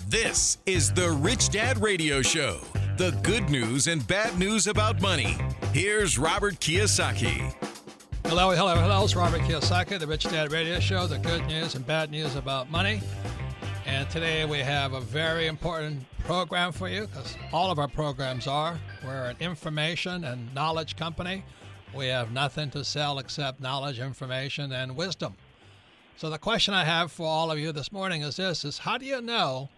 This is the Rich Dad Radio Show. The good news and bad news about money. Here's Robert Kiyosaki. Hello. It's Robert Kiyosaki, the Rich Dad Radio Show, the good news and bad news about money. And today we have a very important program for you, because all of our programs are. We're an information and knowledge company. We have nothing to sell except knowledge, information, and wisdom. So the question I have for all of you this morning is this, is how do you know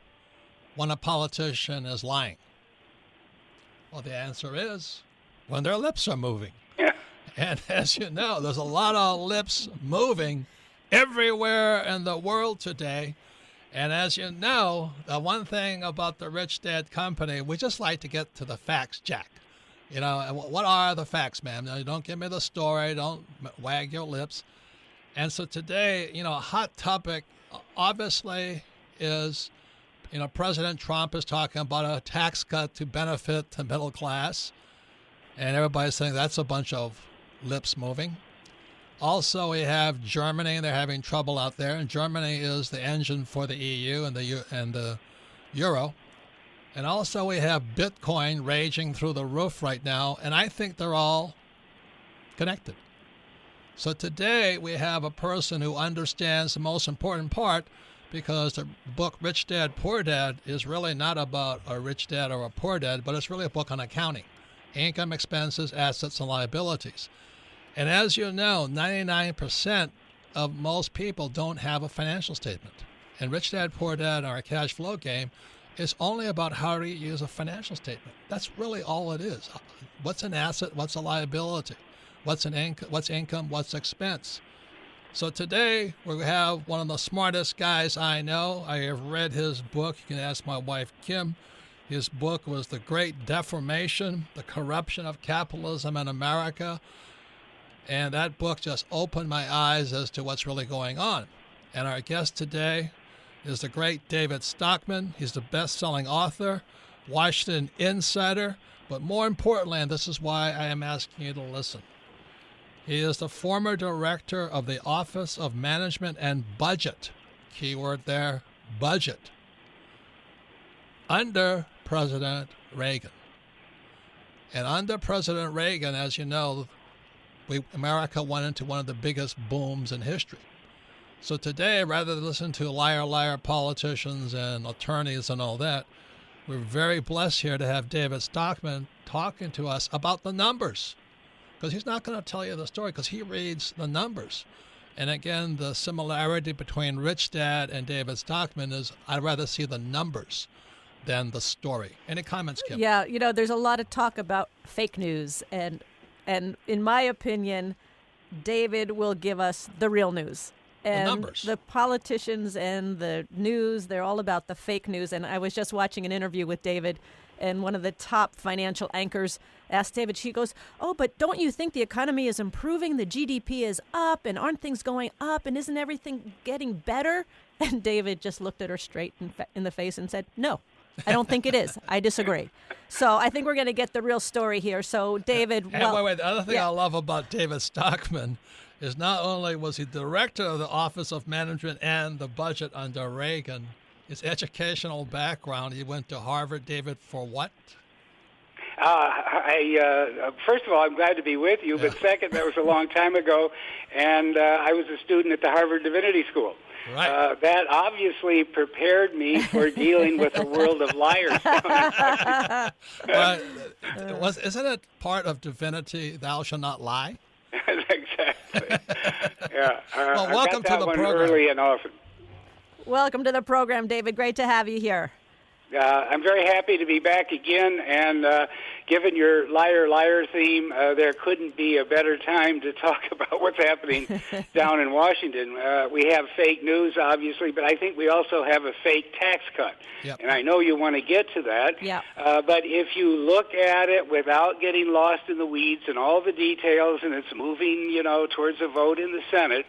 when a politician is lying? Well, the answer is when their lips are moving. Yeah. And as you know, there's a lot of lips moving everywhere in the world today. And as you know, the one thing about the Rich Dad Company, we just like to get to the facts, Jack. You know, what are the facts, ma'am? Don't give me the story. Don't wag your lips. And so today, a hot topic obviously is, President Trump is talking about a tax cut to benefit the middle class. And everybody's saying that's a bunch of lips moving. Also, we have Germany. They're having trouble out there. And Germany is the engine for the EU and the Euro. And also we have Bitcoin raging through the roof right now. And I think they're all connected. So today we have a person who understands the most important part, because the book Rich Dad, Poor Dad is really not about a rich dad or a poor dad, but it's really a book on accounting, income, expenses, assets, and liabilities. And as you know, 99% of most people don't have a financial statement. And Rich Dad, Poor Dad, our cash flow game, is only about how to use a financial statement. That's really all it is. What's an asset? What's a liability? What's income? What's expense? So today we have one of the smartest guys I know. I have read his book. You can ask my wife, Kim. His book was The Great Deformation, The Corruption of Capitalism in America. And that book just opened my eyes as to what's really going on. And our guest today is the great David Stockman. He's the best-selling author, Washington Insider. But more importantly, and this is why I am asking you to listen, he is the former director of the Office of Management and Budget, keyword there, budget, under President Reagan. And under President Reagan, as you know, America went into one of the biggest booms in history. So today, rather than listen to liar politicians and attorneys and all that, we're very blessed here to have David Stockman talking to us about the numbers. Because he's not going to tell you the story, because he reads the numbers. And again, the similarity between Rich Dad and David Stockman is I'd rather see the numbers than the story. Any comments, Kim? Yeah, there's a lot of talk about fake news. And in my opinion, David will give us the real news. And the numbers. The politicians and the news, they're all about the fake news. And I was just watching an interview with David, and one of the top financial anchors asked David, she goes, "Oh, but don't you think the economy is improving? The GDP is up, and aren't things going up? And isn't everything getting better?" And David just looked at her straight in the face and said, "No, I don't think it is. I disagree." So I think we're going to get the real story here. So David, wait. The other thing I love about David Stockman is not only was he director of the Office of Management and the Budget under Reagan, his educational background, he went to Harvard. David, for what? First of all, I'm glad to be with you. But second, that was a long time ago, and I was a student at the Harvard Divinity School. Right. That obviously prepared me for dealing with a world of liars. Isn't it part of divinity, thou shalt not lie? Exactly. Yeah. Well, welcome to the program. Early and often. Welcome to the program, David. Great to have you here. I'm very happy to be back again, and given your liar theme, there couldn't be a better time to talk about what's happening down in Washington. We have fake news, obviously, but I think we also have a fake tax cut. Yep. And I know you want to get to that. Yep. But if you look at it without getting lost in the weeds and all the details, and it's moving, towards a vote in the Senate,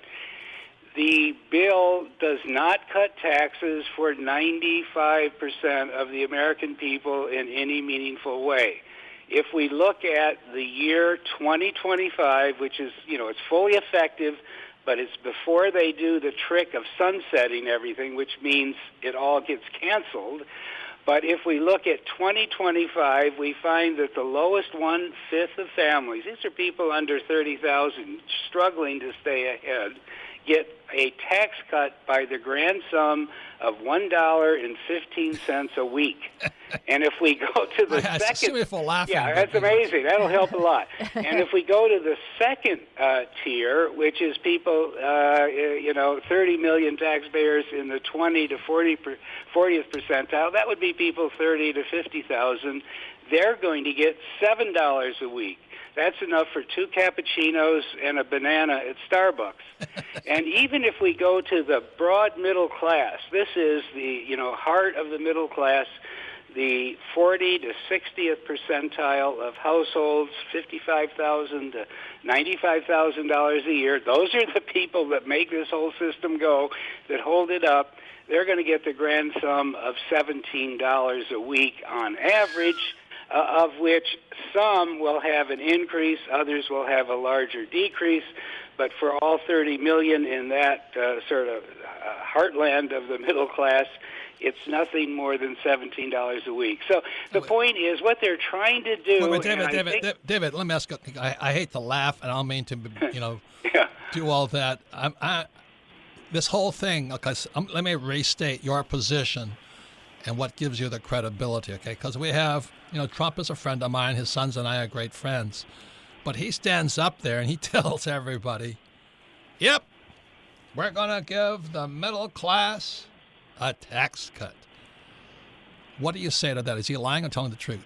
the bill does not cut taxes for 95% of the American people in any meaningful way. If we look at the year 2025, which is, it's fully effective but it's before they do the trick of sunsetting everything, which means it all gets canceled. But if we look at 2025, we find that the lowest 1/5 of families, these are people under 30,000 struggling to stay ahead, get a tax cut by the grand sum of $1.15 a week. And if we go to the second, that's amazing. That'll help a lot. And if we go to the second tier, which is people, 30 million taxpayers in the 20 to 40th percentile, that would be people 30 to 50,000. They're going to get $7 a week. That's enough for 2 cappuccinos and a banana at Starbucks. And even if we go to the broad middle class, this is the heart of the middle class, the 40 to 60th percentile of households, $55,000 to $95,000 a year. Those are the people that make this whole system go, that hold it up. They're going to get the grand sum of $17 a week on average, of which some will have an increase, others will have a larger decrease. But for all 30 million in that sort of heartland of the middle class, it's nothing more than $17 a week. So the point is, what they're trying to do. Wait, David, let me ask. I hate to laugh, and I don't mean to, do all that. This whole thing. Because let me restate your position and what gives you the credibility. Okay, because we have, Trump is a friend of mine. His sons and I are great friends, but he stands up there and he tells everybody, "Yep, we're going to give the middle class a tax cut." What do you say to that? Is he lying or telling the truth?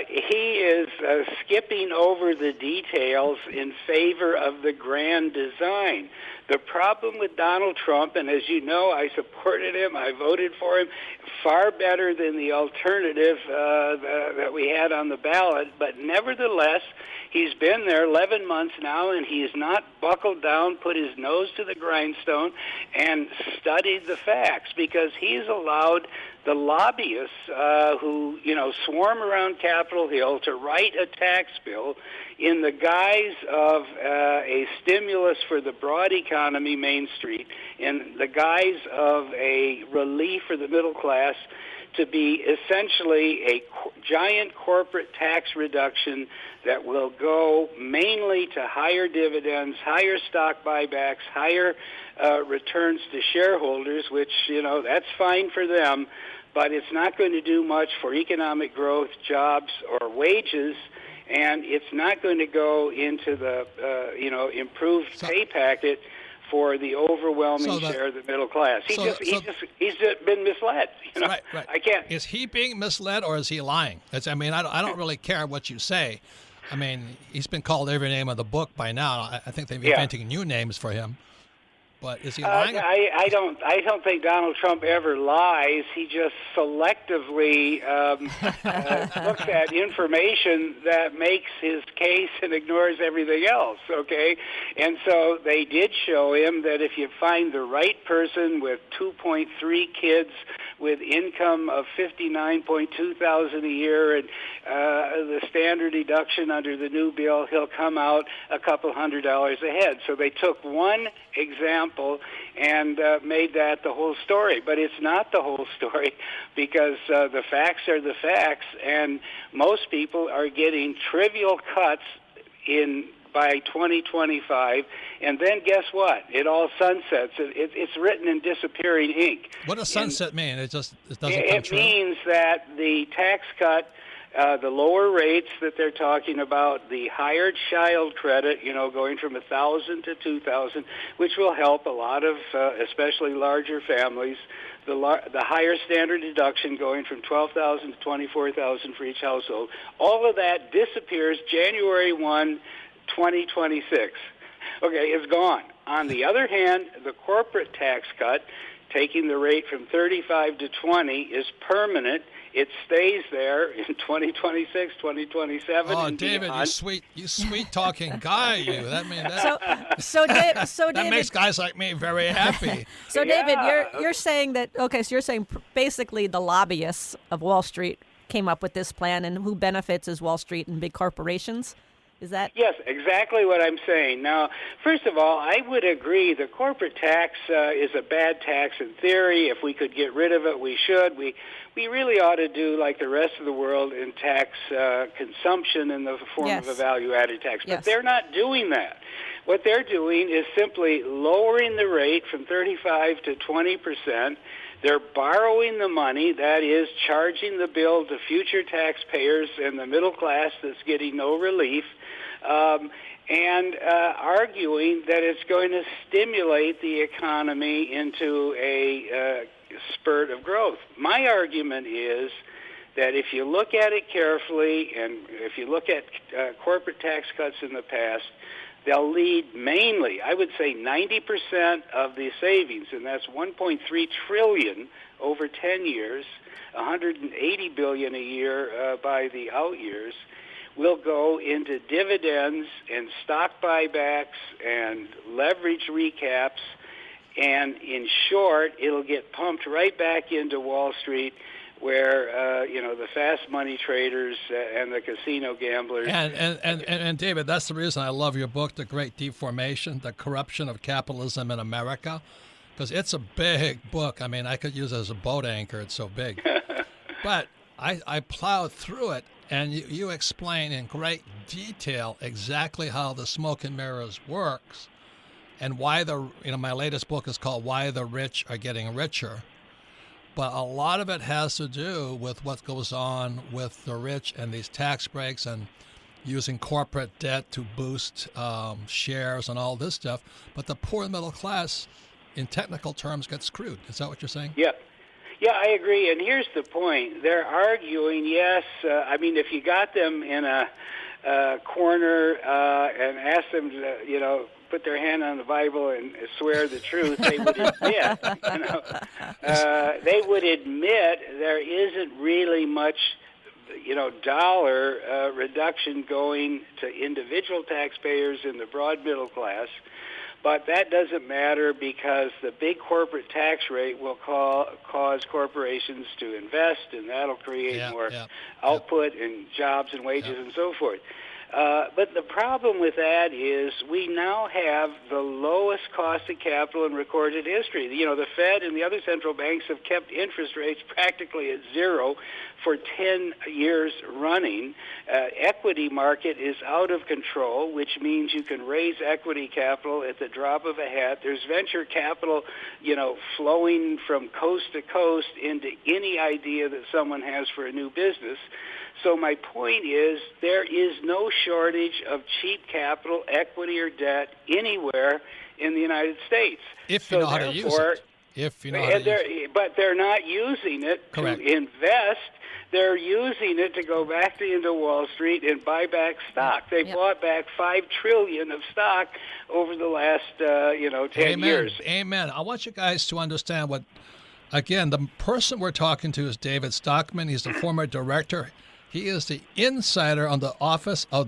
He is skipping over the details in favor of the grand design. The problem with Donald Trump, and as you know, I supported him, I voted for him, far better than the alternative that we had on the ballot, but nevertheless, he's been there 11 months now, and he has not buckled down, put his nose to the grindstone, and studied the facts, because he's allowed the lobbyists who, swarm around Capitol Hill to write a tax bill in the guise of a stimulus for the broad economy, Main Street, in the guise of a relief for the middle class, to be essentially a giant corporate tax reduction that will go mainly to higher dividends, higher stock buybacks, higher returns to shareholders, which, that's fine for them, but it's not going to do much for economic growth, jobs, or wages, and it's not going to go into the, improved pay packet for the overwhelming share of the middle class. He's been misled. Right. I can't. Is he being misled or is he lying? I don't really care what you say. I mean, he's been called every name of the book by now. I think they've been inventing new names for him. But is he lying? I don't think Donald Trump ever lies. He just selectively looks at information that makes his case and ignores everything else, okay? And so they did show him that if you find the right person with 2.3 kids with income of $59,200 a year and the standard deduction under the new bill, he'll come out a couple $100 ahead. So they took one example and made that the whole story. But it's not the whole story, because the facts are the facts, and most people are getting trivial cuts by 2025, and then guess what? It all sunsets. It's written in disappearing ink. What does sunset mean? It doesn't come true? It means that the tax cut, the lower rates that they're talking about, the higher child credit, going from 1,000 to 2,000, which will help a lot of, especially larger families. The higher standard deduction going from $12,000 to $24,000 for each household. All of that disappears January 1, 2026. Okay, it's gone. On the other hand, the corporate tax cut, taking the rate from 35 to 20, is permanent. It stays there in 2026, 2027. Oh, David, beyond. you sweet talking guy, you. That David, makes guys like me very happy. So, David, you're saying that, okay, so you're saying basically the lobbyists of Wall Street came up with this plan, and who benefits is Wall Street and big corporations? Is that? Yes, exactly what I'm saying. Now, first of all, I would agree the corporate tax is a bad tax in theory. If we could get rid of it, we should. We really ought to do like the rest of the world and tax consumption in the form Yes. of a value-added tax. But Yes. they're not doing that. What they're doing is simply lowering the rate from 35 to 20%. They're borrowing the money, that is, charging the bill to future taxpayers and the middle class that's getting no relief, and arguing that it's going to stimulate the economy into a spurt of growth. My argument is that if you look at it carefully, and if you look at corporate tax cuts in the past, they'll lead mainly, I would say 90% of the savings, and that's $1.3 trillion over 10 years, $180 billion a year by the out years, will go into dividends and stock buybacks and leverage recaps, and in short, it'll get pumped right back into Wall Street, where the fast money traders and the casino gamblers. And David, that's the reason I love your book, The Great Deformation, The Corruption of Capitalism in America, because it's a big book. I mean, I could use it as a boat anchor. It's so big. But I plowed through it, and you explain in great detail exactly how the smoke and mirrors works, and why my latest book is called Why the Rich Are Getting Richer. But a lot of it has to do with what goes on with the rich and these tax breaks and using corporate debt to boost shares and all this stuff. But the poor and middle class, in technical terms, get screwed. Is that what you're saying? Yeah. Yeah, I agree. And here's the point. They're arguing, yes, if you got them in a corner and asked them to, put their hand on the Bible and swear the truth, they would admit, they would admit there isn't really much, dollar reduction going to individual taxpayers in the broad middle class. But that doesn't matter because the big corporate tax rate will cause corporations to invest, and that'll create more output and jobs and wages and so forth. But the problem with that is we now have the lowest cost of capital in recorded history. The Fed and the other central banks have kept interest rates practically at zero for 10 years running. Equity market is out of control, which means you can raise equity capital at the drop of a hat. There's venture capital, flowing from coast to coast into any idea that someone has for a new business. So my point is there is no shortage of cheap capital, equity, or debt anywhere in the United States. If you know how to use it. But they're not using it Correct. to invest. They're using it to go back into Wall Street and buy back stock. They bought back $5 trillion of stock over the last 10 years. Amen. I want you guys to understand again, the person we're talking to is David Stockman. He's the former director. He is the insider on the Office of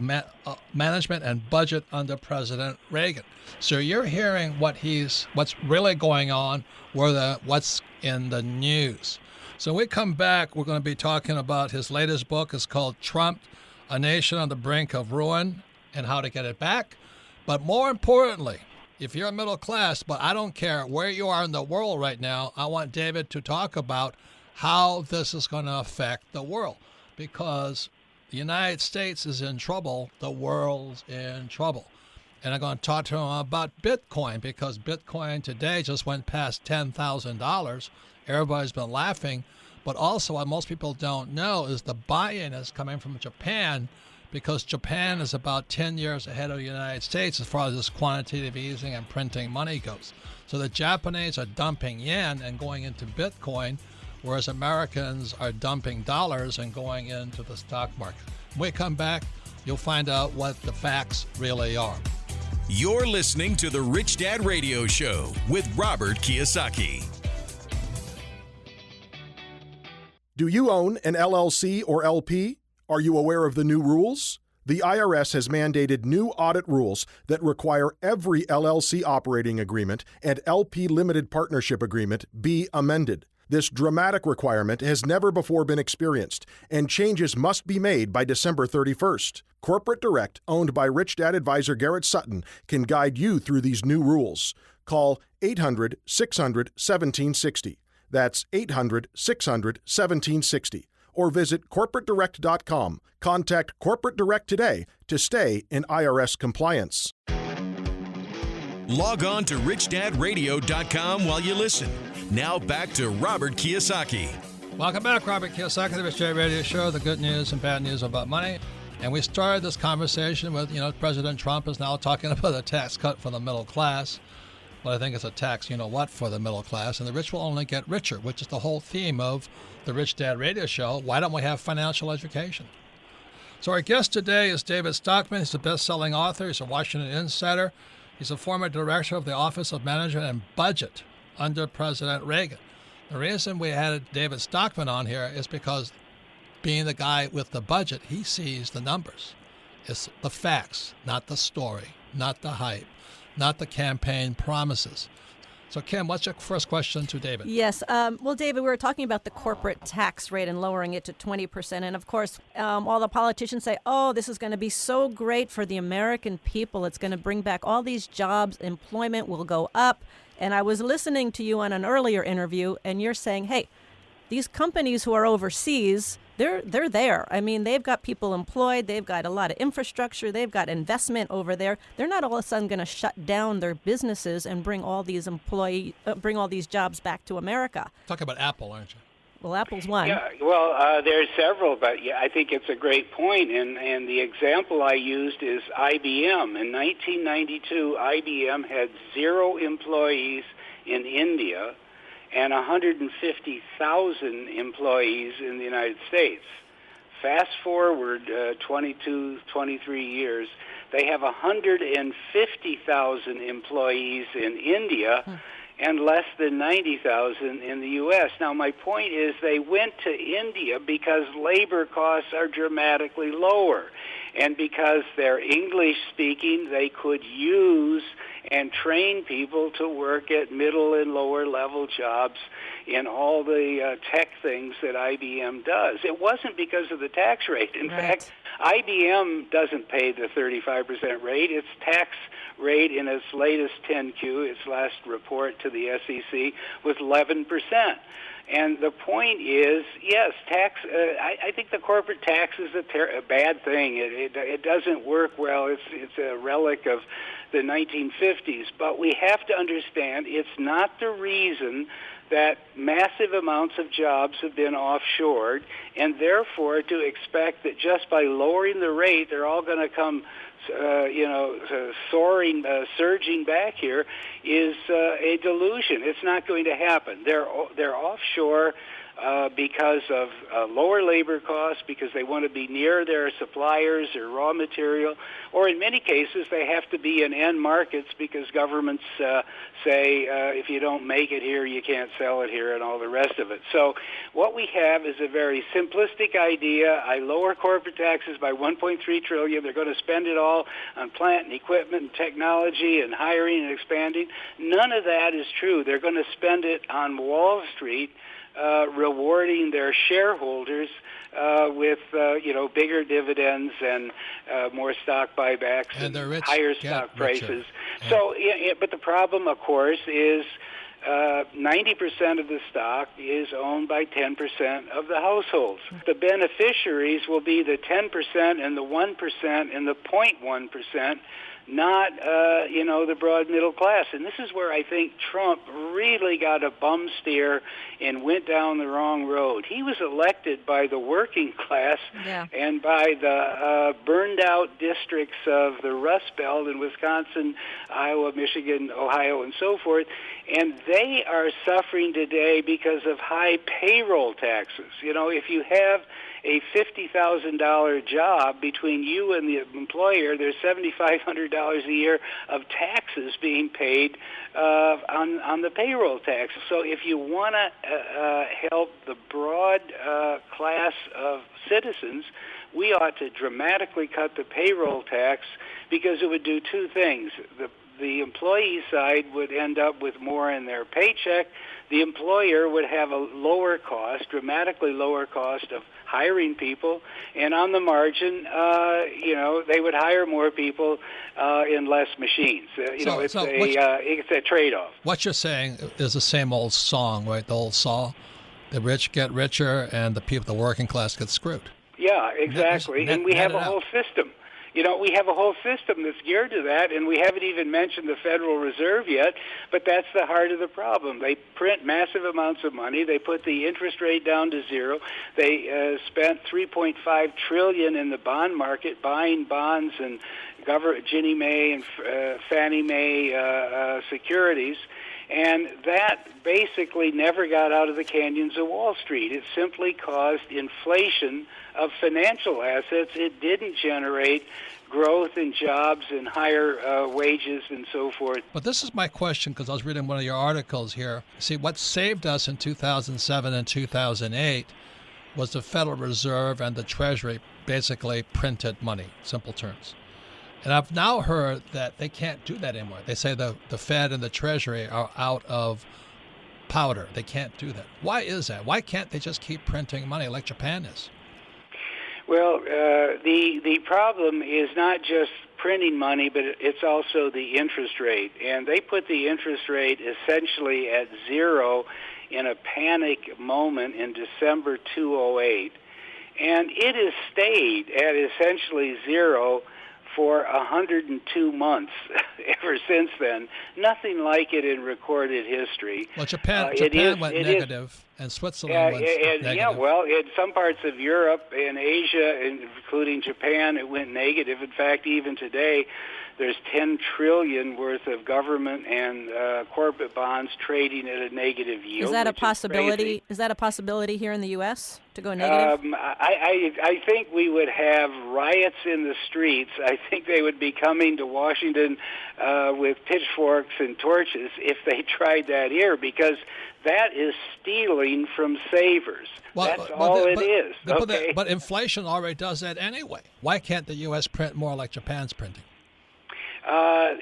Management and Budget under President Reagan. So you're hearing what's really going on, what's in the news. So when we come back, we're going to be talking about his latest book. It's called Trump, A Nation on the Brink of Ruin and How to Get It Back. But more importantly, if you're middle class, but I don't care where you are in the world right now, I want David to talk about how this is going to affect the world. Because the United States is in trouble, the world's in trouble. And I'm going to talk to him about Bitcoin, because Bitcoin today just went past $10,000. Everybody's been laughing. But also what most people don't know is the buy-in is coming from Japan, because Japan is about 10 years ahead of the United States as far as this quantitative easing and printing money goes. So the Japanese are dumping yen and going into Bitcoin, whereas Americans are dumping dollars and going into the stock market. When we come back, you'll find out what the facts really are. You're listening to the Rich Dad Radio Show with Robert Kiyosaki. Do you own an LLC or LP? Are you aware of the new rules? The IRS has mandated new audit rules that require every LLC operating agreement and LP limited partnership agreement be amended. This dramatic requirement has never before been experienced, and changes must be made by December 31st. Corporate Direct, owned by Rich Dad advisor Garrett Sutton, can guide you through these new rules. Call 800-600-1760. That's 800-600-1760. Or visit corporatedirect.com. Contact Corporate Direct today to stay in IRS compliance. Log on to richdadradio.com while you listen. Now back to Robert Kiyosaki. Welcome back, Robert Kiyosaki, the Rich Dad Radio Show, the good news and bad news about money. And we started this conversation with, President Trump is now talking about a tax cut for the middle class. Well, I think it's a tax, for the middle class. And the rich will only get richer, which is the whole theme of the Rich Dad Radio Show. Why don't we have financial education? So our guest today is David Stockman. He's a best-selling author. He's a Washington Insider. He's a former director of the Office of Management and Budget under President Reagan. The reason we had David Stockman on here is because being the guy with the budget, he sees the numbers. It's the facts, not the story, not the hype, not the campaign promises. So, Kim, what's your first question to David? Yes. Well, David, we were talking about the corporate tax rate and lowering it to 20%. And, of course, all the politicians say, oh, this is going to be so great for the American people. It's going to bring back all these jobs. Employment will go up. And I was listening to you on an earlier interview, and you're saying, hey, these companies who are overseas, they're there. I mean, they've got people employed. They've got a lot of infrastructure. They've got investment over there. They're not all of a sudden going to shut down their businesses and bring all these jobs back to America. Talk about Apple, aren't you? Well, Apple's one. Yeah, well, there's several, but yeah, I think it's a great point. And the example I used is IBM. In 1992, IBM had 0 employees in India and 150,000 employees in the United States. Fast forward 22, 23 years, they have 150,000 employees in India and less than 90,000 in the U.S. Now, my point is they went to India because labor costs are dramatically lower. And because they're English-speaking, they could use and train people to work at middle and lower level jobs in all the tech things that IBM does. It wasn't because of the tax rate. In fact, IBM doesn't pay the 35% rate. Its tax rate in its latest 10Q, its last report to the SEC, was 11%. And the point is, yes, tax. I think the corporate tax is a bad thing. It doesn't work well. It's a relic of the 1950s. But we have to understand it's not the reason that massive amounts of jobs have been offshored, and therefore to expect that just by lowering the rate they're all going to come surging back here is a delusion. It's not going to happen. They're offshore because of lower labor costs, because they want to be near their suppliers or raw material, or in many cases they have to be in end markets because governments say if you don't make it here, you can't sell it here and all the rest of it. So what we have is a very simplistic idea. I lower corporate taxes by $1.3 trillion. They're going to spend it all on plant and equipment and technology and hiring and expanding. None of that is true. They're going to spend it on Wall Street, rewarding their shareholders with bigger dividends and more stock buybacks and higher stock prices. So, but the problem, of course, is 90% of the stock is owned by 10% of the households. The beneficiaries will be the 10% and the 1% and the 0.1%. Not, the broad middle class. And this is where I think Trump really got a bum steer and went down the wrong road. He was elected by the working class and by the burned-out districts of the Rust Belt in Wisconsin, Iowa, Michigan, Ohio, and so forth. And they are suffering today because of high payroll taxes. If you have a $50,000 job, between you and the employer, there's $7,500 a year of taxes being paid on the payroll tax. So if you want to help the broad class of citizens, we ought to dramatically cut the payroll tax because it would do two things. the employee side would end up with more in their paycheck. The employer would have a lower cost, dramatically lower cost of hiring people, and on the margin, they would hire more people in less machines. It's a trade-off. What you're saying is the same old song, right? The old saw, the rich get richer, and the people, the working class, get screwed. Yeah, exactly. And we have a whole system. We have a whole system that's geared to that, and we haven't even mentioned the Federal Reserve yet, but that's the heart of the problem. They print massive amounts of money. They put the interest rate down to zero. They spent $3.5 trillion in the bond market buying bonds and Ginnie Mae and Fannie Mae securities. And that basically never got out of the canyons of Wall Street. It simply caused inflation of financial assets. It didn't generate growth in jobs and higher wages and so forth. But this is my question, because I was reading one of your articles here. See, what saved us in 2007 and 2008 was the Federal Reserve and the Treasury basically printed money, simple terms. And I've now heard that they can't do that anymore. They say the Fed and the Treasury are out of powder. They can't do that. Why is that? Why can't they just keep printing money like Japan is? Well, the problem is not just printing money, but it's also the interest rate. And they put the interest rate essentially at zero in a panic moment in December 2008. And it has stayed at essentially zero for 102 months ever since then. Nothing like it in recorded history. Well, Japan went negative, and Switzerland went negative. Yeah, well, in some parts of Europe and Asia, including Japan, it went negative. In fact, even today, there's $10 trillion worth of government and corporate bonds trading at a negative yield. Is that a possibility? Is that a possibility here in the U.S. to go negative? I think we would have riots in the streets. I think they would be coming to Washington with pitchforks and torches if they tried that here, because that is stealing from savers. That's all it is. But inflation already does that anyway. Why can't the U.S. print more like Japan's printing?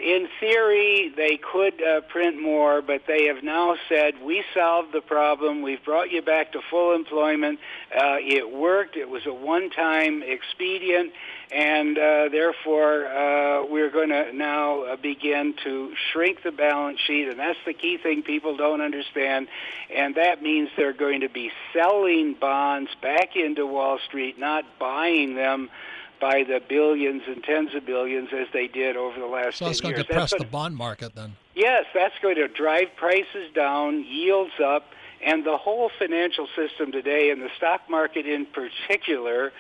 In theory, they could print more, but they have now said, we solved the problem. We've brought you back to full employment. It worked. It was a one-time expedient, and therefore we're going to now begin to shrink the balance sheet, and that's the key thing people don't understand, and that means they're going to be selling bonds back into Wall Street, not buying them by the billions and tens of billions as they did over the last 10 years. So it's going to depress the bond market then? Yes, that's going to drive prices down, yields up, and the whole financial system today, and the stock market in particular,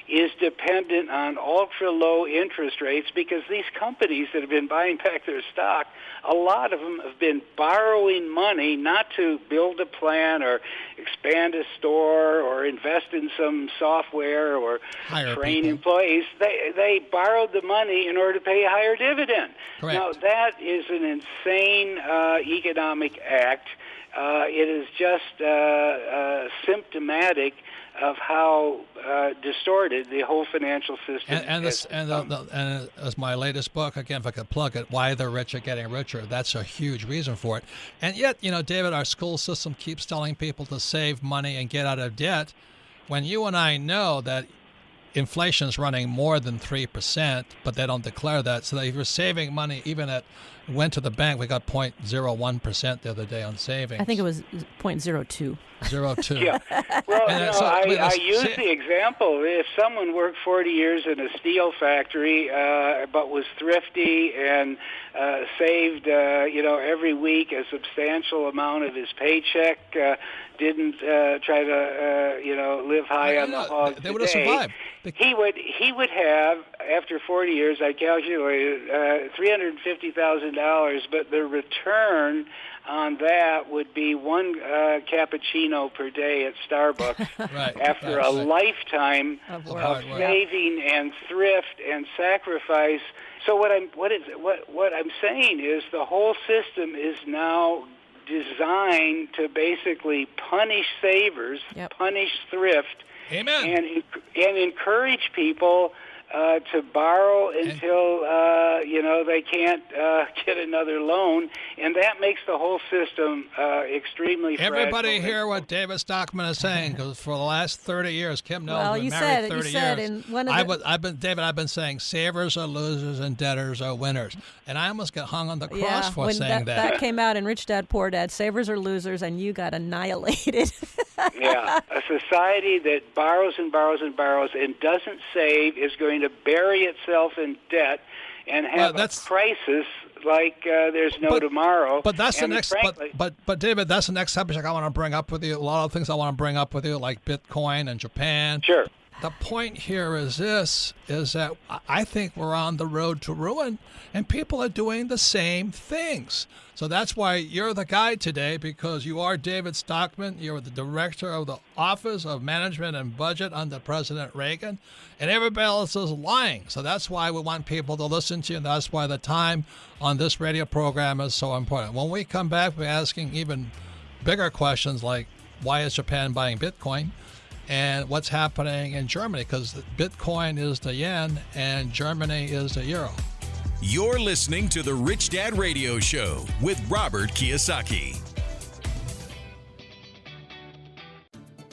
is dependent on ultra-low interest rates, because these companies that have been buying back their stock, a lot of them have been borrowing money not to build a plant or expand a store or invest in some software or train employees. They borrowed the money in order to pay a higher dividend. Correct. Now, that is an insane economic act. It is just symptomatic of how distorted the whole financial system is. And as my latest book, again, if I could plug it, Why the Rich Are Getting Richer, that's a huge reason for it. And yet, David, our school system keeps telling people to save money and get out of debt, when you and I know that inflation is running more than 3%, but they don't declare that. So that if you're saving money, even went to the bank, we got 0.01% the other day on savings. I think it was 0.02. 0.02. Yeah. Well, I use the example. If someone worked 40 years in a steel factory but was thrifty and saved, every week a substantial amount of his paycheck, didn't try to, live high on the hog they would have survived. He would have, after 40 years, I calculated $350,000, but the return on that would be one cappuccino per day at Starbucks after a lifetime of saving and thrift and sacrifice. So what I'm saying is the whole system is now designed to basically punish savers, punish thrift, Amen. and encourage people to borrow until they can't get another loan, and that makes the whole system extremely fragile. Everybody hear what David Stockman is saying, because for the last 30 years, Kim knows Well, we've you been said married it. 30 You said years. in one of the... I've been saying savers are losers and debtors are winners, and I almost got hung on the cross for when saying that came out in Rich Dad Poor Dad, savers are losers, and you got annihilated. Yeah, a society that borrows and borrows and borrows and doesn't save is going to bury itself in debt and have a crisis like there's no tomorrow. But that's and the next. frankly, but David, that's the next subject I want to bring up with you. A lot of things I want to bring up with you, like Bitcoin and Japan. Sure. The point here is that I think we're on the road to ruin, and people are doing the same things. So that's why you're the guy today, because you are David Stockman. You're the director of the Office of Management and Budget under President Reagan, and everybody else is lying. So that's why we want people to listen to you, and that's why the time on this radio program is so important. When we come back, we're asking even bigger questions like, why is Japan buying Bitcoin? And what's happening in Germany, because Bitcoin is the yen and Germany is the euro. You're listening to the Rich Dad Radio Show with Robert Kiyosaki.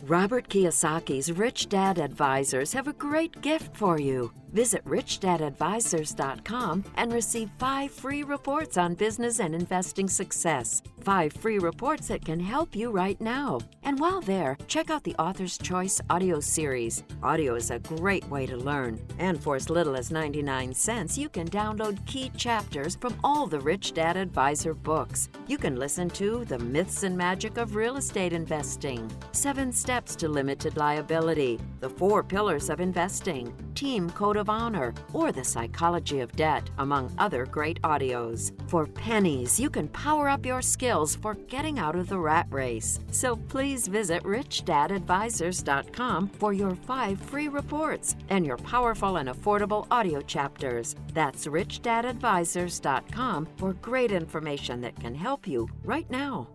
Robert Kiyosaki's Rich Dad Advisors have a great gift for you. Visit richdadadvisors.com and receive 5 free reports on business and investing success. 5 free reports that can help you right now. And while there, check out the Author's Choice audio series. Audio is a great way to learn. And for as little as 99 cents, you can download key chapters from all the Rich Dad Advisor books. You can listen to The Myths and Magic of Real Estate Investing, 7 Steps to Limited Liability, The 4 Pillars of Investing, Team Code of Honor, or The Psychology of Debt, among other great audios. For pennies, you can power up your skills for getting out of the rat race. So please visit richdadadvisors.com for your 5 free reports and your powerful and affordable audio chapters. That's richdadadvisors.com for great information that can help you right now.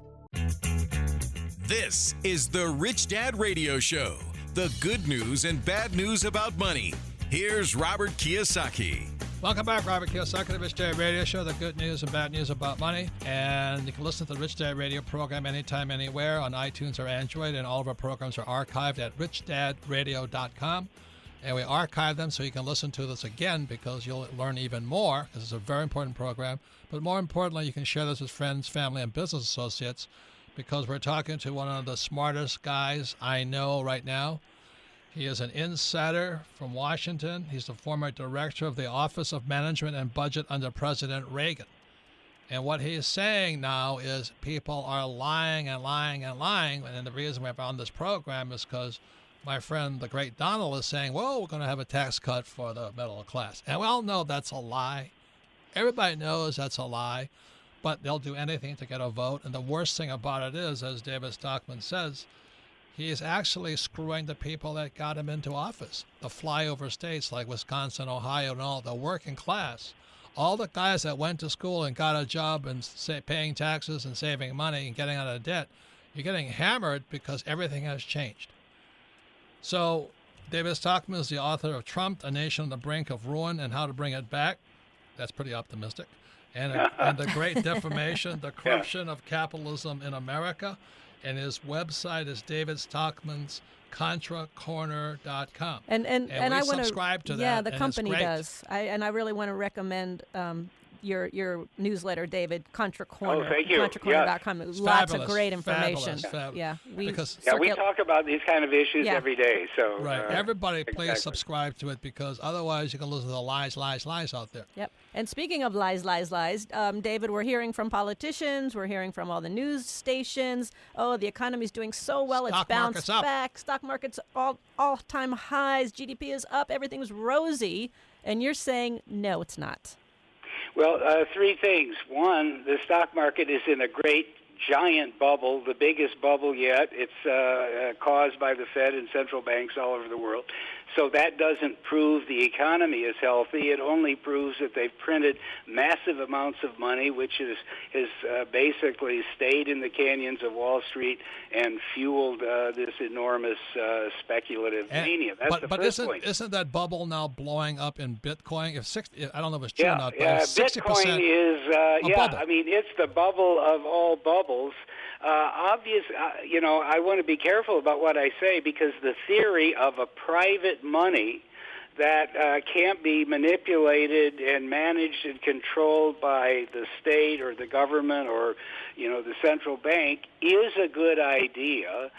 This is the Rich Dad Radio Show, the good news and bad news about money. Here's Robert Kiyosaki. Welcome back, Robert Kiyosaki, the Rich Dad Radio Show, the good news and bad news about money. And you can listen to the Rich Dad Radio program anytime, anywhere on iTunes or Android. And all of our programs are archived at richdadradio.com. And we archive them so you can listen to this again, because you'll learn even more, because it's a very important program. But more importantly, you can share this with friends, family, and business associates, because we're talking to one of the smartest guys I know right now. He is an insider from Washington. He's the former director of the Office of Management and Budget under President Reagan. And what he's saying now is people are lying and lying and lying. And the reason we're on this program is because my friend, the great Donald, is saying, well, we're going to have a tax cut for the middle class. And we all know that's a lie. Everybody knows that's a lie. But they'll do anything to get a vote. And the worst thing about it is, as David Stockman says, he is actually screwing the people that got him into office. The flyover states like Wisconsin, Ohio, and all, the working class. All the guys that went to school and got a job and paying taxes and saving money and getting out of debt, you're getting hammered because everything has changed. So David Stockman is the author of Trump, A Nation on the Brink of Ruin and How to Bring It Back. That's pretty optimistic. And The Great Defamation, The Corruption of Capitalism in America. And his website is David Stockman's ContraCorner.com. And I want to subscribe to that. Yeah, the company does. I really want to recommend your newsletter, David, Contra Corner. Oh, thank you. ContraCorner.com. Yes. Lots Fabulous, of great information. fabulous. Yeah, we talk about these kind of issues every day. So right, everybody, please exactly. subscribe to it, because otherwise you can listen to the lies out there. Yep. And speaking of lies, David, we're hearing from politicians, we're hearing from all the news stations. Oh, the economy's doing so well, it's bounced back. Stock market's all-time highs. GDP is up. Everything's rosy. And you're saying, no, it's not. Well, 3 things. One, the stock market is in a great giant bubble, the biggest bubble yet. It's caused by the Fed and central banks all over the world. So that doesn't prove the economy is healthy. It only proves that they've printed massive amounts of money, which has basically stayed in the canyons of Wall Street and fueled this enormous speculative mania. That's the first point. Isn't that bubble now blowing up in Bitcoin? I don't know if it's true or not, but Bitcoin is, bubble. I mean, it's the bubble of all bubbles. I want to be careful about what I say, because the theory of a private money that can't be manipulated and managed and controlled by the state or the government or, the central bank is a good idea.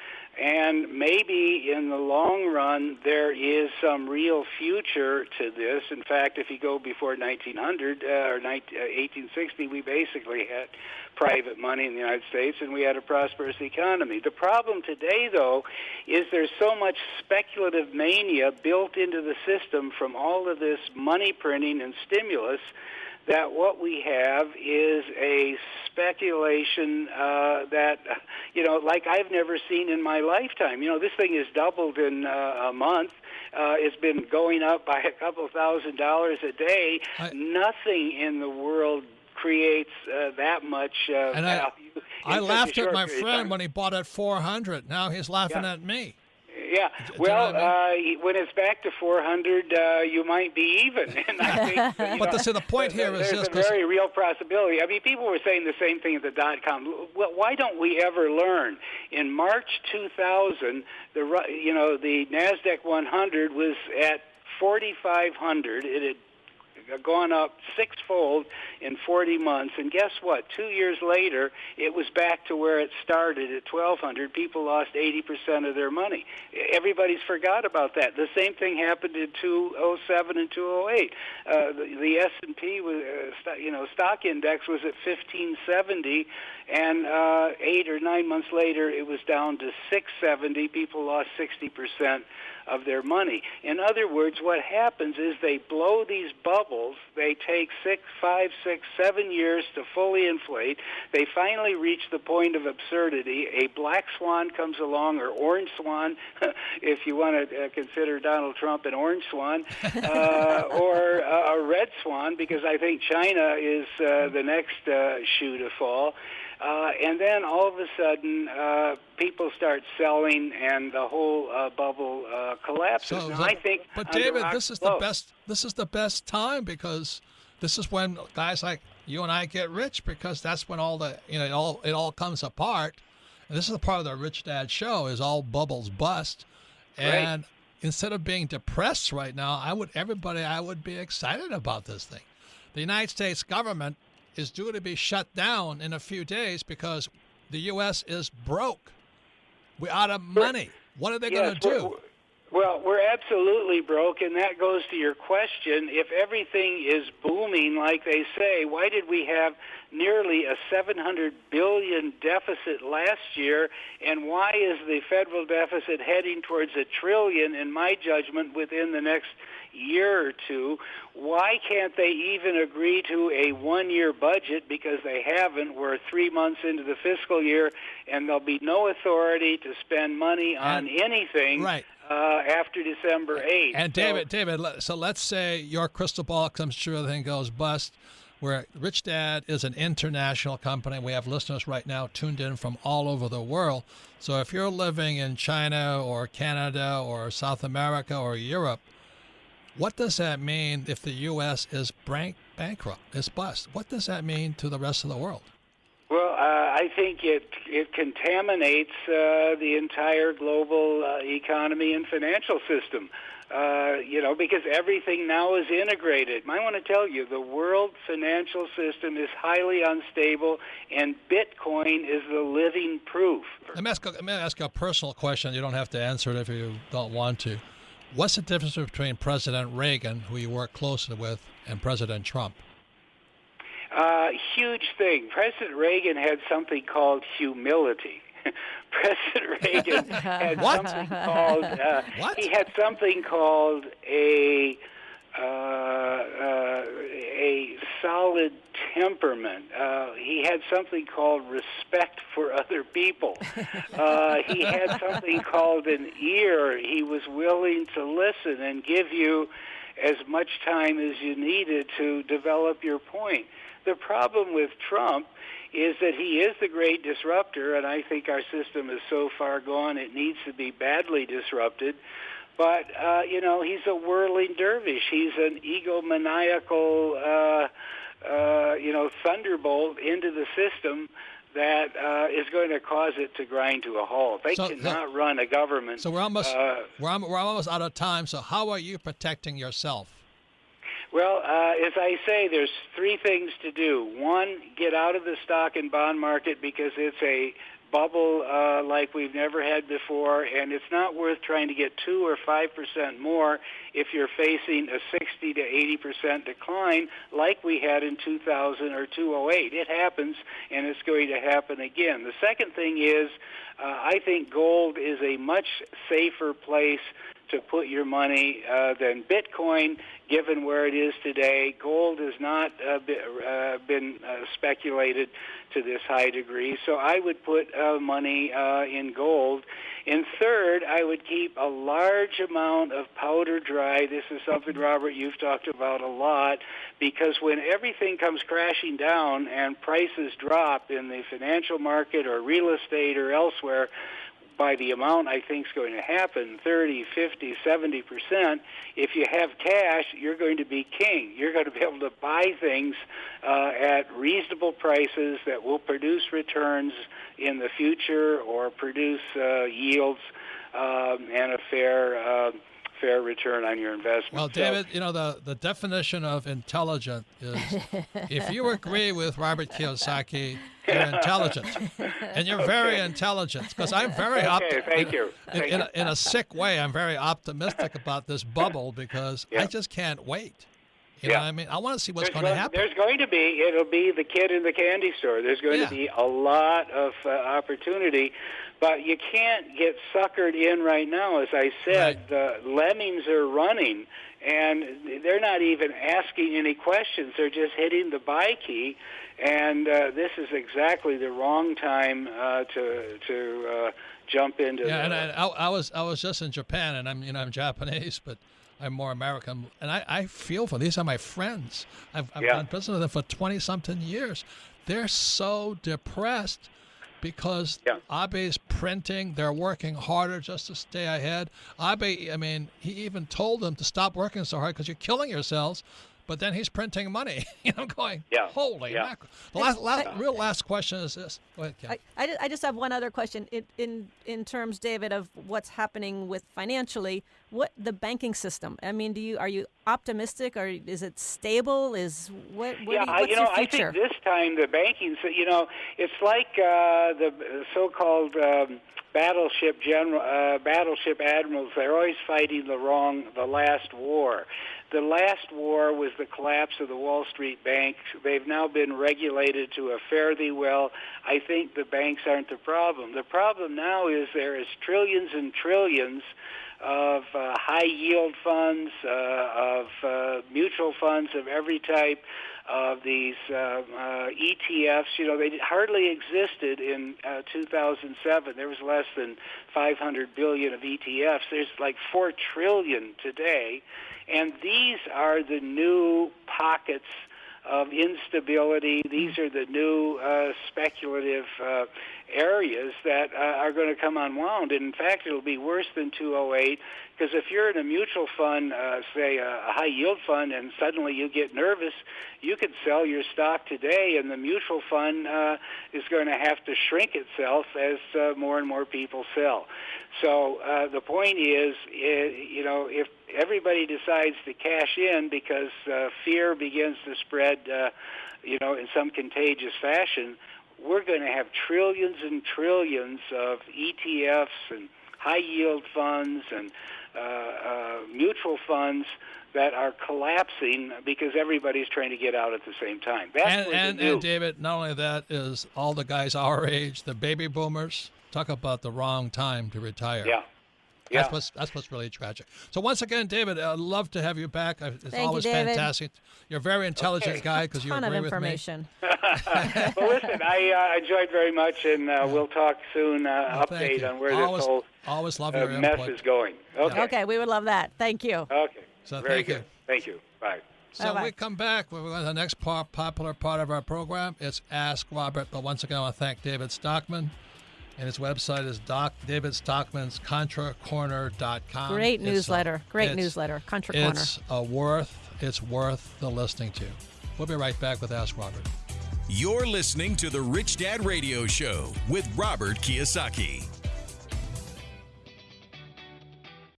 And maybe in the long run, there is some real future to this. In fact, if you go before 1900 or 1860, we basically had private money in the United States, and we had a prosperous economy. The problem today, though, is there's so much speculative mania built into the system from all of this money printing and stimulus that what we have is a speculation that, like I've never seen in my lifetime. This thing has doubled in a month. It's been going up by a couple $1,000s a day. Nothing in the world creates that much value. I laughed at my friend when he bought at 400. Now he's laughing at me. Yeah, well, when it's back to 400, you might be even. And I think, but the point here is there's a very real possibility. I mean, people were saying the same thing at the .com. Well, why don't we ever learn? In March 2000, the NASDAQ 100 was at 4,500. It had gone up sixfold in 40 months, and guess what? 2 years later, it was back to where it started at 1,200. People lost 80% of their money. Everybody's forgot about that. The same thing happened in 2007 and 2008. The S&P was, stock index was at 1570, and 8 or 9 months later, it was down to 670. People lost 60% of their money. In other words, what happens is they blow these bubbles. They take 6, 5, 6, 7 years to fully inflate. They finally reach the point of absurdity. A black swan comes along, or orange swan, if you want to consider Donald Trump an orange swan, or a red swan, because I think China is the next shoe to fall. And then all of a sudden, people start selling, and the whole bubble collapses. I think, but David, this is the best time, because this is when guys like you and I get rich, because that's when all the it all comes apart. And this is the part of the Rich Dad Show, is all bubbles bust. And instead of being depressed right now, I would be excited about this thing. The United States government is due to be shut down in a few days because the U.S. is broke. We're out of money. What are they going to do? Well, we're absolutely broke, and that goes to your question. If everything is booming like they say, why did we have nearly a $700 billion deficit last year, and why is the federal deficit heading towards $1 trillion, in my judgment, within the next year or two? Why can't they even agree to a one-year budget? Because they haven't. We're 3 months into the fiscal year, and there'll be no authority to spend money on anything after December 8th. And David, so let's say your crystal ball comes true, everything goes bust, where Rich Dad is an international company. We have listeners right now tuned in from all over the world. So if you're living in China or Canada or South America or Europe, what does that mean if the U.S. is bankrupt, is bust? What does that mean to the rest of the world? Well, I think it contaminates the entire global economy and financial system, because everything now is integrated. I want to tell you, the world financial system is highly unstable, and Bitcoin is the living proof. Let me ask you a personal question. You don't have to answer it if you don't want to. What's the difference between President Reagan, who you work closely with, and President Trump? Huge thing. President Reagan had something called humility. President Reagan had something called he had something called a solid temperament. He had something called respect for other people. He had something called an ear. He was willing to listen and give you as much time as you needed to develop your point. The problem with Trump is that he is the great disruptor, and I think our system is so far gone it needs to be badly disrupted. But, he's a whirling dervish. He's an egomaniacal, thunderbolt into the system that is going to cause it to grind to a halt. They cannot run a government. So we're almost out of time. So how are you protecting yourself? Well, as I say, there's three things to do. One, get out of the stock and bond market because it's a bubble like we've never had before, and it's not worth trying to get 2 or 5% more if you're facing a 60 to 80% decline like we had in 2000 or 2008. It happens, and it's going to happen again. The second thing is I think gold is a much safer place to put your money than Bitcoin, given where it is today. Gold has not been speculated to this high degree, so I would put money in gold. And third, I would keep a large amount of powder dry. This is something, Robert, you've talked about a lot, because when everything comes crashing down and prices drop in the financial market or real estate or elsewhere, by the amount I think is going to happen, 30, 50, 70%, if you have cash, you're going to be king. You're going to be able to buy things at reasonable prices that will produce returns in the future or produce yields and a fair return on your investment. Well, David, the definition of intelligent is if you agree with Robert Kiyosaki, you're intelligent. And you're very intelligent, because I'm very thank you. In a sick way, I'm very optimistic about this bubble because I just can't wait. You know what I mean? I want to see what's going to happen. There's going to be, it'll be the kid in the candy store. There's going to be a lot of opportunity, but you can't get suckered in right now. As I said, the lemmings are running, and they're not even asking any questions. They're just hitting the buy key, and this is exactly the wrong time to jump into. Yeah, and I was just in Japan, and I'm Japanese, but I'm more American, and I feel for these are my friends. I've been president of them for 20-something years. They're so depressed because Abe's printing. They're working harder just to stay ahead. Abe, he even told them to stop working so hard because you're killing yourselves. But then he's printing money. I'm going, holy mackerel. The last question is this. Go ahead, Ken. I just have one other question. In terms, David, of what's happening with financially, what the banking system? are you optimistic, or is it stable? What's your future? I think this time the banking, it's like the so-called battleship admirals. They're always fighting the last war. The last war was the collapse of the Wall Street banks. They've now been regulated to a fairly well. I think the banks aren't the problem. The problem now is there is trillions and trillions of high-yield funds, of mutual funds of every type, of these ETFs. They hardly existed in 2007. There was less than 500 billion of ETFs. There's like 4 trillion today. And these are the new pockets of instability. These are the new speculative areas that are going to come unwound. And in fact, it'll be worse than 2008, because if you're in a mutual fund, say a high-yield fund, and suddenly you get nervous, you could sell your stock today, and the mutual fund is going to have to shrink itself as more and more people sell. So the point is, if everybody decides to cash in because fear begins to spread, in some contagious fashion, we're going to have trillions and trillions of ETFs and high-yield funds and mutual funds that are collapsing because everybody's trying to get out at the same time. And David, not only that, is all the guys our age, the baby boomers, talk about the wrong time to retire. Yeah. Yeah. That's what's really tragic. So once again, David, I'd love to have you back. It's Thank you, always David. fantastic. You're a very intelligent guy because you Ton of agree with me. information. Well, listen, I enjoyed very much, and we'll talk soon. Thank Update you. on where this whole always love your mess input. is going. Okay. Okay, we would love that. Thank you. Okay. So Very thank you. good. Thank you. Bye. So Bye-bye. when we come back, we're going to the next popular part of our program. It's Ask Robert. But once again, I want to thank David Stockman. And his website is David Stockman's contracorner.com. Great newsletter. Great newsletter. Contra Corner. It's worth the listening to. We'll be right back with Ask Robert. You're listening to the Rich Dad Radio Show with Robert Kiyosaki.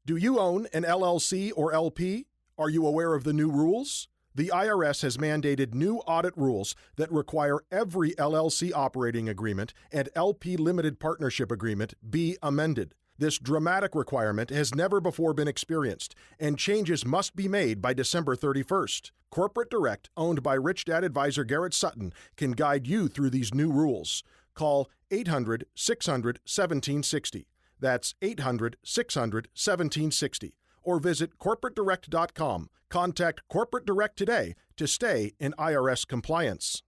Do you own an LLC or LP? Are you aware of the new rules? The IRS has mandated new audit rules that require every LLC operating agreement and LP limited partnership agreement be amended. This dramatic requirement has never before been experienced, and changes must be made by December 31st. Corporate Direct, owned by Rich Dad advisor Garrett Sutton, can guide you through these new rules. Call 800-600-1760. That's 800-600-1760. Or visit corporatedirect.com. Contact Corporate Direct today to stay in IRS compliance.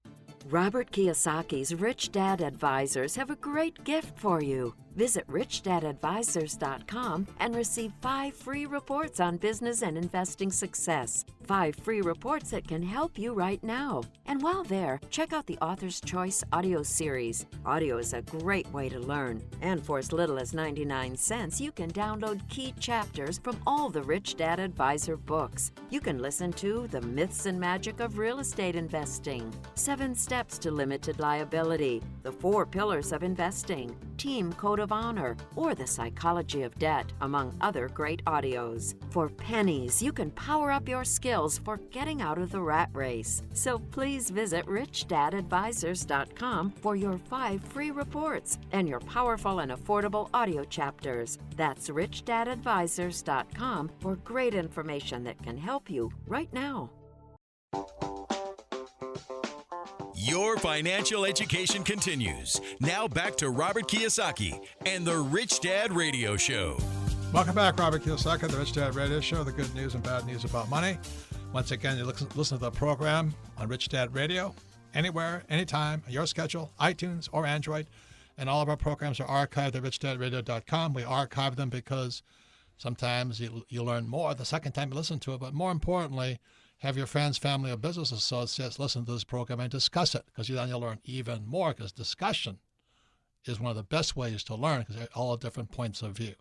Robert Kiyosaki's Rich Dad Advisors have a great gift for you. Visit richdadadvisors.com and receive 5 free reports on business and investing success. 5 free reports that can help you right now. And while there, check out the Author's Choice audio series. Audio is a great way to learn. And for as little as 99 cents, you can download key chapters from all the Rich Dad Advisor books. You can listen to The Myths and Magic of Real Estate Investing, 7 Steps to Limited Liability, The 4 Pillars of Investing, Team Code of Honor, or The Psychology of Debt, among other great audios. For pennies, you can power up your skills for getting out of the rat race. So please visit richdadadvisors.com for your 5 free reports and your powerful and affordable audio chapters. That's richdadadvisors.com for great information that can help you right now. Your financial education continues. Now back to Robert Kiyosaki and the Rich Dad Radio Show. Welcome back, Robert Kiyosaki, the Rich Dad Radio Show, the good news and bad news about money. Once again, you listen to the program on Rich Dad Radio, anywhere, anytime, on your schedule, iTunes or Android. And all of our programs are archived at richdadradio.com. We archive them because sometimes you learn more the second time you listen to it, but more importantly, have your friends, family, or business associates listen to this program and discuss it, because then you'll learn even more, because discussion is one of the best ways to learn, because they're all different points of view.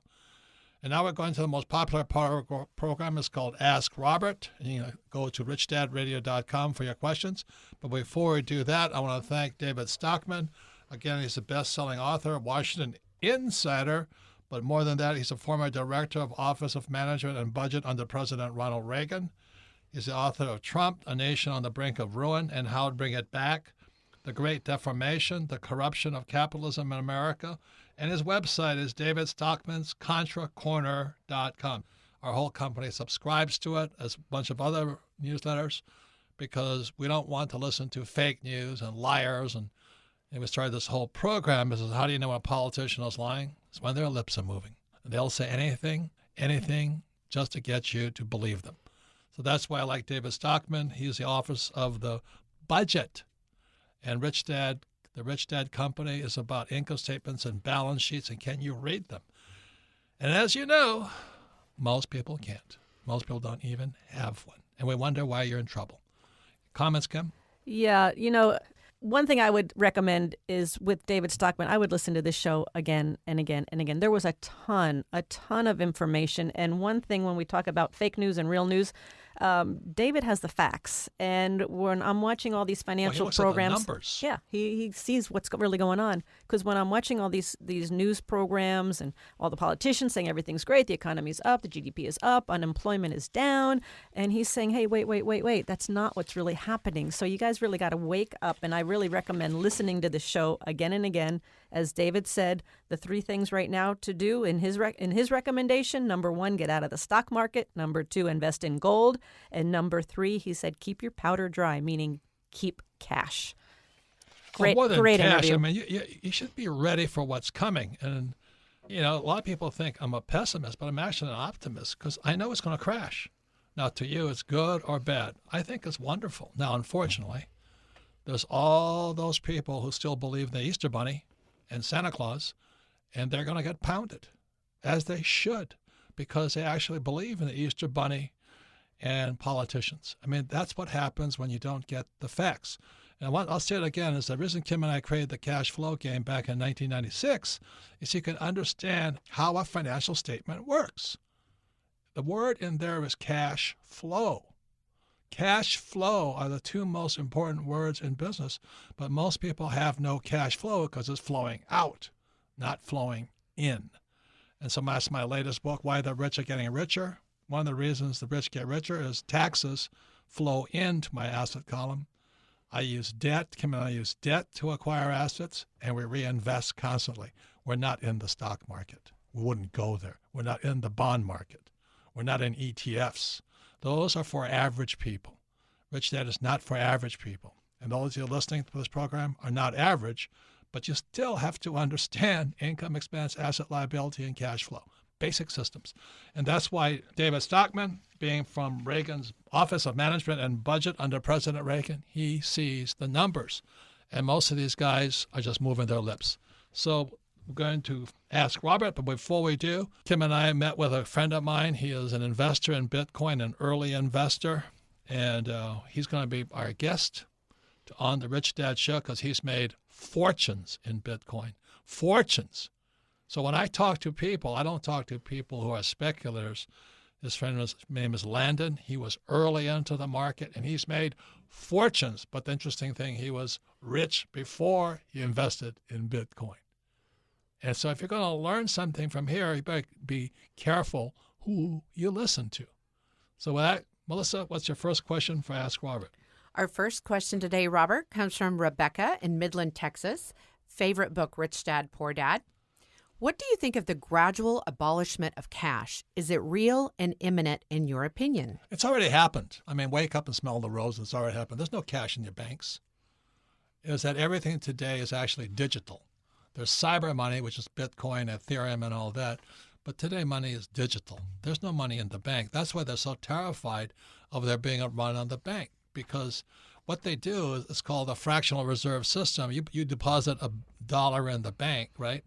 And now we're going to the most popular part of our program. It's called Ask Robert. And you can go to richdadradio.com for your questions. But before we do that, I want to thank David Stockman. Again, he's a best-selling author, Washington Insider. But more than that, he's a former director of Office of Management and Budget under President Ronald Reagan. He's the author of Trump, A Nation on the Brink of Ruin and How to Bring It Back, The Great Deformation, The Corruption of Capitalism in America. And his website is David Stockman's contracorner.com. Our whole company subscribes to it, as a bunch of other newsletters, because we don't want to listen to fake news and liars. And we started this whole program. This is how do you know when a politician is lying? It's when their lips are moving. And they'll say anything, just to get you to believe them. So that's why I like David Stockman. He's the Office of the Budget. And the Rich Dad Company is about income statements and balance sheets, and can you read them? And as you know, most people can't. Most people don't even have one. And we wonder why you're in trouble. Comments, Kim? Yeah, one thing I would recommend is with David Stockman, I would listen to this show again and again and again. There was a ton of information. And one thing when we talk about fake news and real news, David has the facts. And when I'm watching all these financial programs, at the numbers. Yeah, he sees what's really going on. Because when I'm watching all these news programs and all the politicians saying everything's great, the economy's up, the GDP is up, unemployment is down, and he's saying, hey, wait, that's not what's really happening. So you guys really got to wake up. And I really recommend listening to the show again and again. As David said, the 3 things right now to do in his recommendation: number 1, get out of the stock market; number 2, invest in gold; and number 3, he said, keep your powder dry, meaning keep cash. Great, more than great cash, interview. I mean, you should be ready for what's coming. And A lot of people think I'm a pessimist, but I'm actually an optimist because I know it's going to crash. Now, to you, it's good or bad. I think it's wonderful. Now, unfortunately, there's all those people who still believe in the Easter Bunny and Santa Claus, and they're going to get pounded, as they should, because they actually believe in the Easter Bunny and politicians. I mean, that's what happens when you don't get the facts. And I'll say it again, is the reason Kim and I created the cash flow game back in 1996 is you can understand how a financial statement works. The word in there is cash flow. Cash flow are the two most important words in business, but most people have no cash flow because it's flowing out, not flowing in. And so that's my latest book, Why the Rich Are Getting Richer. One of the reasons the rich get richer is taxes flow into my asset column. I use debt, Kim and I use debt to acquire assets, and we reinvest constantly. We're not in the stock market. We wouldn't go there. We're not in the bond market. We're not in ETFs. Those are for average people. Rich Dad is not for average people. And those of you listening to this program are not average, but you still have to understand income, expense, asset, liability, and cash flow. Basic systems. And that's why David Stockman, being from Reagan's Office of Management and Budget under President Reagan, he sees the numbers. And most of these guys are just moving their lips. So we're going to ask Robert, but before we do, Kim and I met with a friend of mine. He is an investor in Bitcoin, an early investor, and he's going to be our guest on the Rich Dad Show because he's made fortunes in Bitcoin. Fortunes. So when I talk to people, I don't talk to people who are speculators. This friend's name is Landon. He was early into the market, and he's made fortunes. But the interesting thing, he was rich before he invested in Bitcoin. And so if you're going to learn something from here, you better be careful who you listen to. So with that, Melissa, what's your first question for Ask Robert? Our first question today, Robert, comes from Rebecca in Midland, Texas. Favorite book, Rich Dad, Poor Dad. What do you think of the gradual abolishment of cash? Is it real and imminent in your opinion? It's already happened. I mean, wake up and smell the roses. It's already happened. There's no cash in your banks. Is that everything today is actually digital. There's cyber money, which is Bitcoin, Ethereum, and all that. But today money is digital. There's no money in the bank. That's why they're so terrified of there being a run on the bank, because what they do is called a fractional reserve system. You deposit $1 in the bank, right?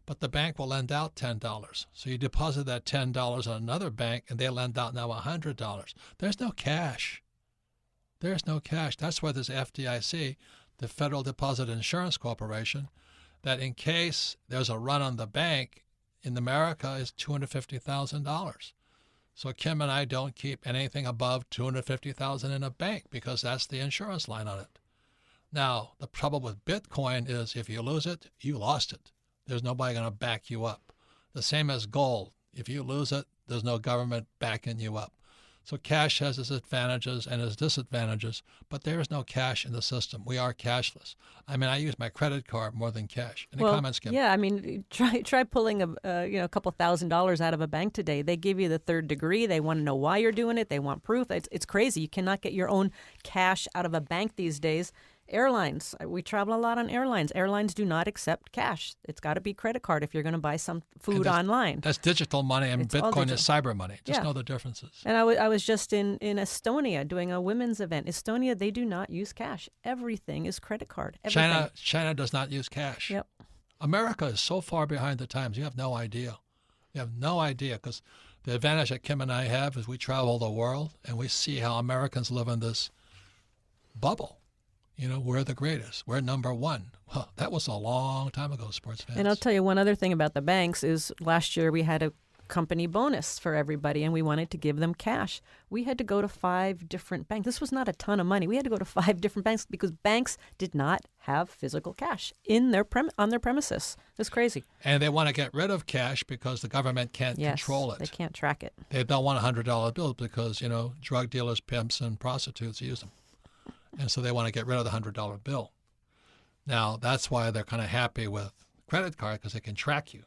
But the bank will lend out $10. So you deposit that $10 on another bank, and they lend out now $100. There's no cash. There's no cash. That's why there's FDIC, the Federal Deposit Insurance Corporation, that in case there's a run on the bank in America is $250,000. So Kim and I don't keep anything above $250,000 in a bank because that's the insurance line on it. Now, the trouble with Bitcoin is if you lose it, you lost it. There's nobody going to back you up. The same as gold. If you lose it, there's no government backing you up. So cash has its advantages and its disadvantages, but there is no cash in the system. We are cashless. I mean, I use my credit card more than cash. Any comments, Kim? Yeah, I mean, try pulling a couple $1,000s out of a bank today. They give you the third degree. They want to know why you're doing it. They want proof. It's crazy. You cannot get your own cash out of a bank these days. Airlines. We travel a lot on airlines. Airlines do not accept cash. It's got to be credit card if you're going to buy some food online. That's digital money, and Bitcoin is cyber money. Just know the differences. And I was just in Estonia doing a women's event. Estonia, they do not use cash. Everything is credit card. Everything. China does not use cash. Yep. America is so far behind the times. You have no idea. You have no idea, because the advantage that Kim and I have is we travel the world and we see how Americans live in this bubble. You know, we're the greatest. We're number one. Well, that was a long time ago, sports fans. And I'll tell you one other thing about the banks is last year we had a company bonus for everybody, and we wanted to give them cash. We had to go to 5 different banks. This was not a ton of money. We had to go to 5 different banks because banks did not have physical cash on their premises. It's crazy. And they want to get rid of cash because the government can't control it. They can't track it. They don't want $100 bills because, you know, drug dealers, pimps, and prostitutes use them. And so they want to get rid of the $100 bill. Now, that's why they're kind of happy with credit card, because they can track you.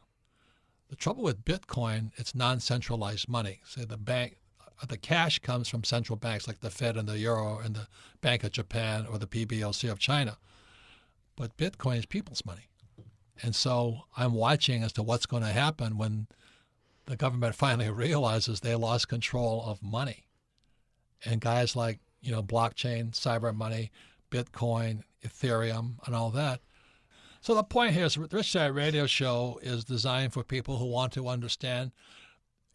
The trouble with Bitcoin, it's non-centralized money. So the cash comes from central banks like the Fed and the Euro and the Bank of Japan or the PBOC of China. But Bitcoin is people's money. And so I'm watching as to what's going to happen when the government finally realizes they lost control of money. And guys like, blockchain, cyber money, Bitcoin, Ethereum, and all that. So the point here is the Rich Dad Radio Show is designed for people who want to understand.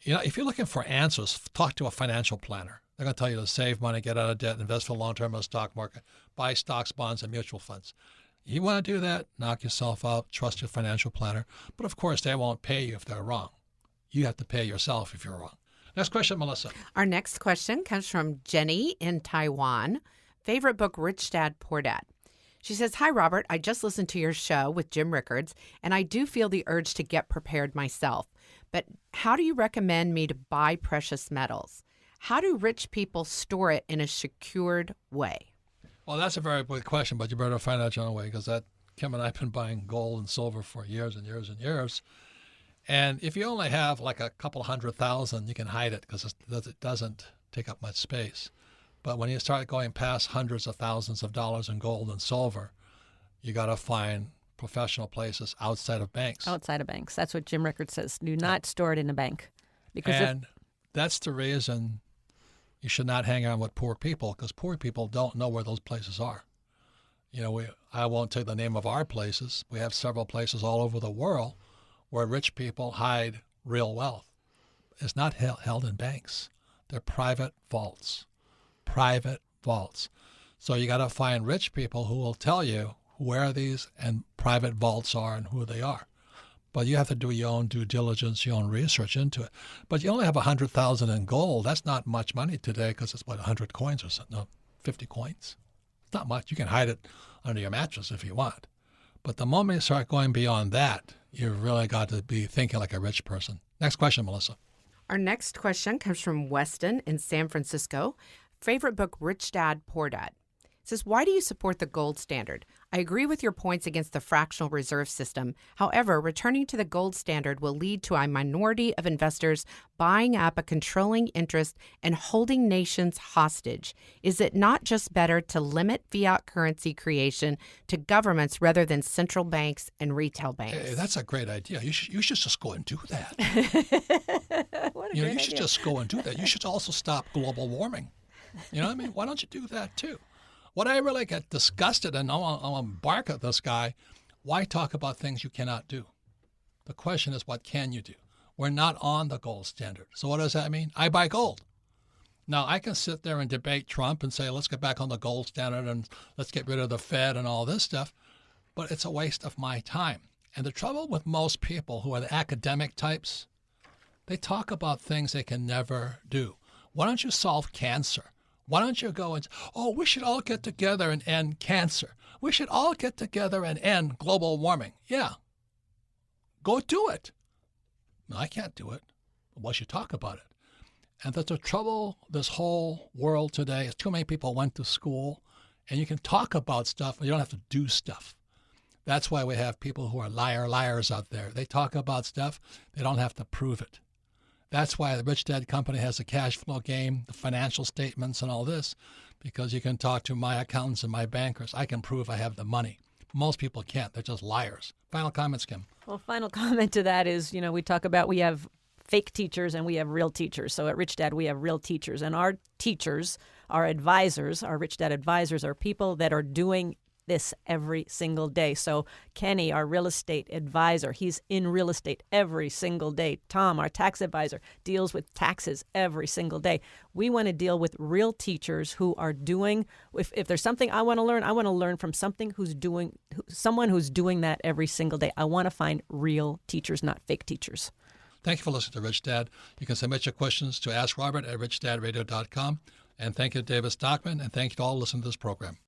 If you're looking for answers, talk to a financial planner. They're going to tell you to save money, get out of debt, invest for long term in the stock market, buy stocks, bonds, and mutual funds. You want to do that, knock yourself out, trust your financial planner. But of course, they won't pay you if they're wrong. You have to pay yourself if you're wrong. Next question, Melissa. Our next question comes from Jenny in Taiwan. Favorite book, Rich Dad, Poor Dad. She says, "Hi, Robert. I just listened to your show with Jim Rickards, and I do feel the urge to get prepared myself. But how do you recommend me to buy precious metals? How do rich people store it in a secured way?" Well, that's a very good question, but you better find out your own way, because Kim and I have been buying gold and silver for years and years and years. And if you only have like a couple 100,000, you can hide it because it doesn't take up much space. But when you start going past hundreds of thousands of dollars in gold and silver, you got to find professional places outside of banks. Outside of banks. That's what Jim Rickards says. Do not store it in a bank. Because that's the reason you should not hang around with poor people, because poor people don't know where those places are. I won't tell you the name of our places. We have several places all over the world where rich people hide real wealth. It's not held in banks. They're private vaults. Private vaults. So you got to find rich people who will tell you where these and private vaults are and who they are. But you have to do your own due diligence, your own research into it. But you only have 100,000 in gold. That's not much money today, because it's 100 coins or something, no, 50 coins. It's not much. You can hide it under your mattress if you want. But the moment you start going beyond that, you've really got to be thinking like a rich person. Next question, Melissa. Our next question comes from Weston in San Francisco. Favorite book, Rich Dad, Poor Dad. It says, "Why do you support the gold standard? I agree with your points against the fractional reserve system. However, returning to the gold standard will lead to a minority of investors buying up a controlling interest and holding nations hostage. Is it not just better to limit fiat currency creation to governments rather than central banks and retail banks?" Hey, that's a great idea. You should just go and do that. what a great You should idea. just go and do that. You should also stop global warming. You know what I mean? Why don't you do that too? What I really get disgusted, and I want to bark at this guy, why talk about things you cannot do? The question is, what can you do? We're not on the gold standard. So what does that mean? I buy gold. Now, I can sit there and debate Trump and say, let's get back on the gold standard and let's get rid of the Fed and all this stuff, but it's a waste of my time. And the trouble with most people who are the academic types, they talk about things they can never do. Why don't you solve cancer? Why don't you go and, we should all get together and end cancer. We should all get together and end global warming. Yeah. Go do it. No, I can't do it. Why should you talk about it? And that's the trouble this whole world today is too many people went to school, and you can talk about stuff, but you don't have to do stuff. That's why we have people who are liars out there. They talk about stuff. They don't have to prove it. That's why the Rich Dad Company has a cash flow game, the financial statements and all this, because you can talk to my accountants and my bankers. I can prove I have the money. Most people can't. They're just liars. Final comments, Kim. Well, final comment to that is, we talk about we have fake teachers and we have real teachers. So at Rich Dad, we have real teachers. And our teachers, our advisors, our Rich Dad advisors are people that are doing this every single day. So Kenny, our real estate advisor, he's in real estate every single day. Tom, our tax advisor, deals with taxes every single day. We want to deal with real teachers who are doing, if there's something I want to learn from someone who's doing that every single day. I want to find real teachers, not fake teachers. Thank you for listening to Rich Dad. You can submit your questions to AskRobert@richdadradio.com. And thank you to David Stockman, and thank you to all listening to this program.